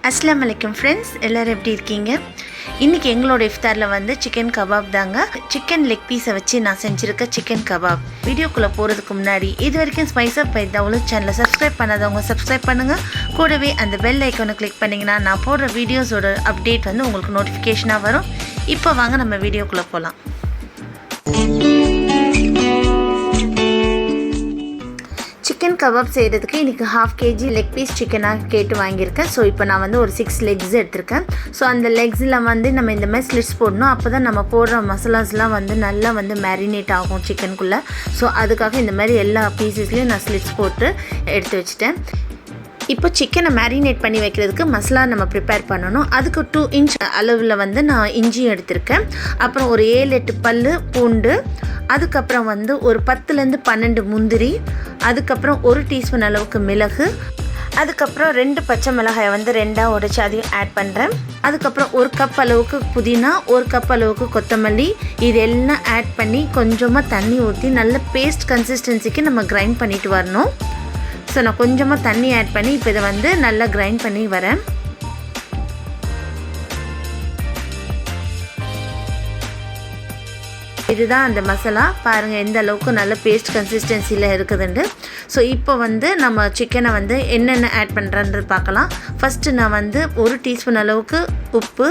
அஸ்ஸலாமு அலைக்கும் ஃப்ரெண்ட்ஸ், எல்லோரும் எப்படி இருக்கீங்க? இன்றைக்கி எங்களோட இஃப்தாரில் வந்து சிக்கன் கபாப் தாங்க. சிக்கன் லெக் பீஸை வச்சு நான் செஞ்சுருக்க சிக்கன் கபாப். வீடியோக்குள்ளே போகிறதுக்கு முன்னாடி இது வரைக்கும் ஸ்பைஸ் அப் பை தவுலு சேனலை சப்ஸ்கிரைப் பண்ணாதவங்க சப்ஸ்கிரைப் பண்ணுங்கள். கூடவே அந்த பெல் ஐக்கானை கிளிக் பண்ணிங்கன்னா நான் போடுற வீடியோஸோட அப்டேட் வந்து உங்களுக்கு நோட்டிஃபிகேஷனாக வரும். இப்போ வாங்க நம்ம வீடியோக்குள்ளே போகலாம். சிக்கன் கபாப் செய்கிறதுக்கு இன்றைக்கி 1/2 kg லெக் பீஸ் சிக்கனாக கேட்டு வாங்கியிருக்கேன். ஸோ இப்போ நான் வந்து ஒரு 6 legs எடுத்திருக்கேன். ஸோ அந்த லெக்ஸில் வந்து நம்ம இந்த மாதிரி ஸ்லிட்ஸ் போடணும். அப்போ தான் நம்ம போடுற மசாலாஸ்லாம் வந்து நல்லா வந்து மேரினேட் ஆகும் சிக்கனுக்குள்ளே. ஸோ அதுக்காக இந்த மாதிரி எல்லா பீசஸ்லேயும் நான் ஸ்லிட்ஸ் போட்டு எடுத்து வச்சுட்டேன். இப்போ சிக்கனை மேரினேட் பண்ணி வைக்கிறதுக்கு மசாலா நம்ம ப்ரிப்பேர் பண்ணணும். அதுக்கு 2 inch அளவில் வந்து நான் இஞ்சி எடுத்திருக்கேன். அப்புறம் ஒரு 7-8 பல் பூண்டு, அதுக்கப்புறம் வந்து ஒரு 10-12 முந்திரி, அதுக்கப்புறம் 1 டீஸ்பூன் அளவுக்கு மிளகு, அதுக்கப்புறம் 2 பச்சை மிளகாயை வந்து 2ஆக உடைச்சி அதையும் ஆட் பண்ணுறேன். அதுக்கப்புறம் 1 கப் அளவுக்கு புதினா, 1 கப் அளவுக்கு கொத்தமல்லி, இது எல்லாம் ஆட் பண்ணி கொஞ்சமாக தண்ணி ஊற்றி நல்ல பேஸ்ட் கன்சிஸ்டன்சிக்கு நம்ம கிரைண்ட் பண்ணிட்டு வரணும். ஸோ நான் கொஞ்சமாக தண்ணி ஆட் பண்ணி இப்போ இதை வந்து நல்லா கிரைண்ட் பண்ணி வரேன். இதுதான் அந்த மசாலா. பாருங்கள் எந்த அளவுக்கு நல்ல பேஸ்ட் கன்சிஸ்டன்சியில் இருக்குதுண்டு. ஸோ இப்போ வந்து நம்ம சிக்கனை வந்து என்னென்ன ஆட் பண்ணுறன்றது பார்க்கலாம். ஃபஸ்ட்டு நான் வந்து 1 டீஸ்பூன் அளவுக்கு உப்பு,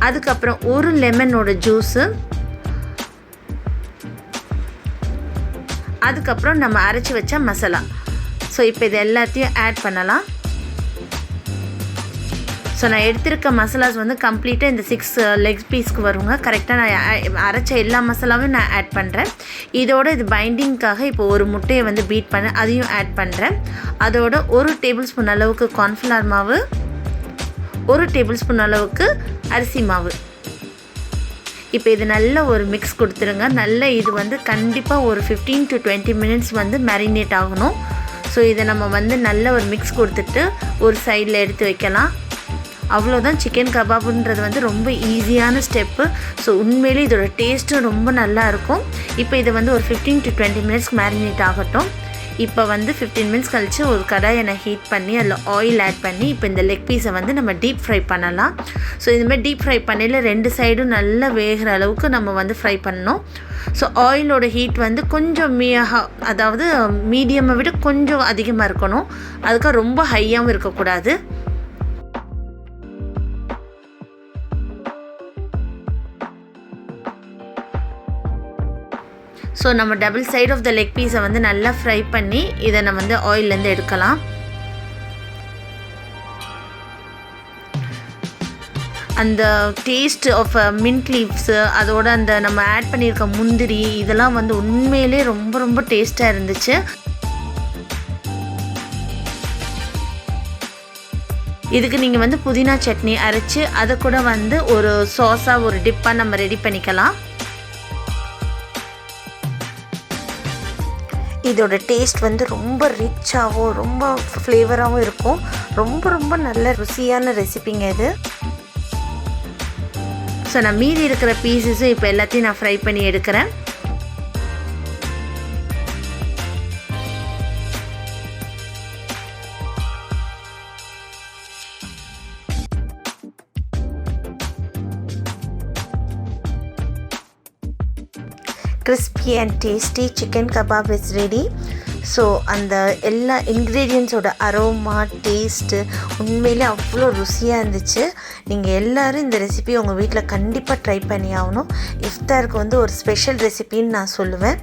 அதுக்கப்புறம் 1 லெமனோட ஜூஸு, அதுக்கப்புறம் நம்ம அரைச்சி வச்ச மசாலா. ஸோ இப்போ இது எல்லாத்தையும் ஆட் பண்ணலாம். ஸோ நான் எடுத்திருக்க மசாலாஸ் வந்து கம்ப்ளீட்டாக இந்த 6 லெக் பீஸ்க்கு வருங்க. கரெக்டாக நான் அரைச்ச எல்லா மசாலாவும் நான் ஆட் பண்ணுறேன். இதோட இது பைண்டிங்காக இப்போ ஒரு முட்டையை வந்து பீட் பண்ண அதையும் ஆட் பண்ணுறேன். அதோட 1 டேபிள் ஸ்பூன் அளவுக்கு கார்ன்ஃப்ளவர் மாவு, 1 டேபிள் ஸ்பூன் அளவுக்கு அரிசி மாவு. இப்போ இது நல்ல ஒரு மிக்ஸ் கொடுத்துருங்க. நல்ல இது வந்து கண்டிப்பாக ஒரு 15 to 20 minutes வந்து மேரினேட் ஆகணும். ஸோ இதை நம்ம வந்து நல்ல ஒரு மிக்ஸ் கொடுத்துட்டு ஒரு சைடில் எடுத்து வைக்கலாம். அவ்வளோதான். சிக்கன் கபாப்ன்றது வந்து ரொம்ப ஈஸியான ஸ்டெப்பு. ஸோ உண்மையிலே இதோட டேஸ்ட்டும் ரொம்ப நல்லா இருக்கும். இப்போ இதை வந்து ஒரு 15 to 20 minutes மேரினேட் ஆகட்டும். இப்போ வந்து 15 minutes கழித்து ஒரு கடாயை நான் ஹீட் பண்ணி அதில் ஆயில் ஆட் பண்ணி இப்போ இந்த லெக் பீஸை வந்து நம்ம டீப் ஃப்ரை பண்ணலாம். ஸோ இதுமாதிரி டீப் ஃப்ரை பண்ணையில் 2 சைடும் நல்லா வேகிற அளவுக்கு நம்ம வந்து ஃப்ரை பண்ணணும். ஸோ ஆயிலோட ஹீட் வந்து கொஞ்சம் அதாவது மீடியமை விட கொஞ்சம் அதிகமாக இருக்கணும். அதுக்காக ரொம்ப ஹையாகவும் இருக்கக்கூடாது. ஸோ நம்ம double side of the leg பீஸை வந்து நல்லா ஃப்ரை பண்ணி இதை நம்ம வந்து ஆயிலேருந்து எடுக்கலாம். அந்த டேஸ்ட் ஆஃப் மின்ட் லீவ்ஸு, அதோட அந்த நம்ம ஆட் பண்ணியிருக்க முந்திரி, இதெல்லாம் வந்து உண்மையிலே ரொம்ப ரொம்ப டேஸ்ட்டாக இருந்துச்சு. இதுக்கு நீங்கள் வந்து புதினா சட்னி அரைச்சி அதை கூட வந்து ஒரு சாஸாக ஒரு டிப்பாக நம்ம ரெடி பண்ணிக்கலாம். இதோட டேஸ்ட் வந்து ரொம்ப ரிச்சாகவும் ரொம்ப ஃப்ளேவராகவும் இருக்கும். ரொம்ப ரொம்ப நல்ல ருசியான ரெசிபிங்க இது. ஸோ நான் மீதி இருக்கிற பீசஸும் இப்போ எல்லாத்தையும் நான் ஃப்ரை பண்ணி எடுக்கிறேன். crispy and tasty chicken kebab is ready. So அந்த எல்லா இன்க்ரீடியன்ஸோட அரோமா டேஸ்ட்டு உண்மையிலே அவ்வளோ ருசியாக இருந்துச்சு. நீங்கள் எல்லோரும் இந்த ரெசிபி உங்கள் வீட்டில் கண்டிப்பாக ட்ரை பண்ணி ஆகணும். இஃப்தாருக்கு வந்து ஒரு ஸ்பெஷல் ரெசிபின்னு நான் சொல்லுவேன்.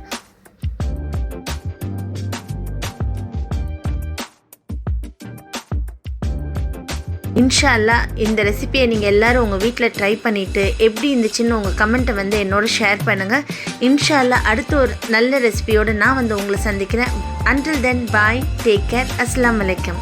இன்ஷா அல்லாஹ் இந்த ரெசிபியை நீங்கள் எல்லோரும் உங்கள் வீட்டில் ட்ரை பண்ணிவிட்டு எப்படி இருந்துச்சுன்னு உங்கள் கமெண்ட்டை வந்து என்னோட ஷேர் பண்ணுங்கள். இன்ஷா அல்லாஹ் அடுத்த ஒரு நல்ல ரெசிபியோடு நான் வந்து உங்களை சந்திக்கிறேன். Until then, bye, take care, assalamu alaikum.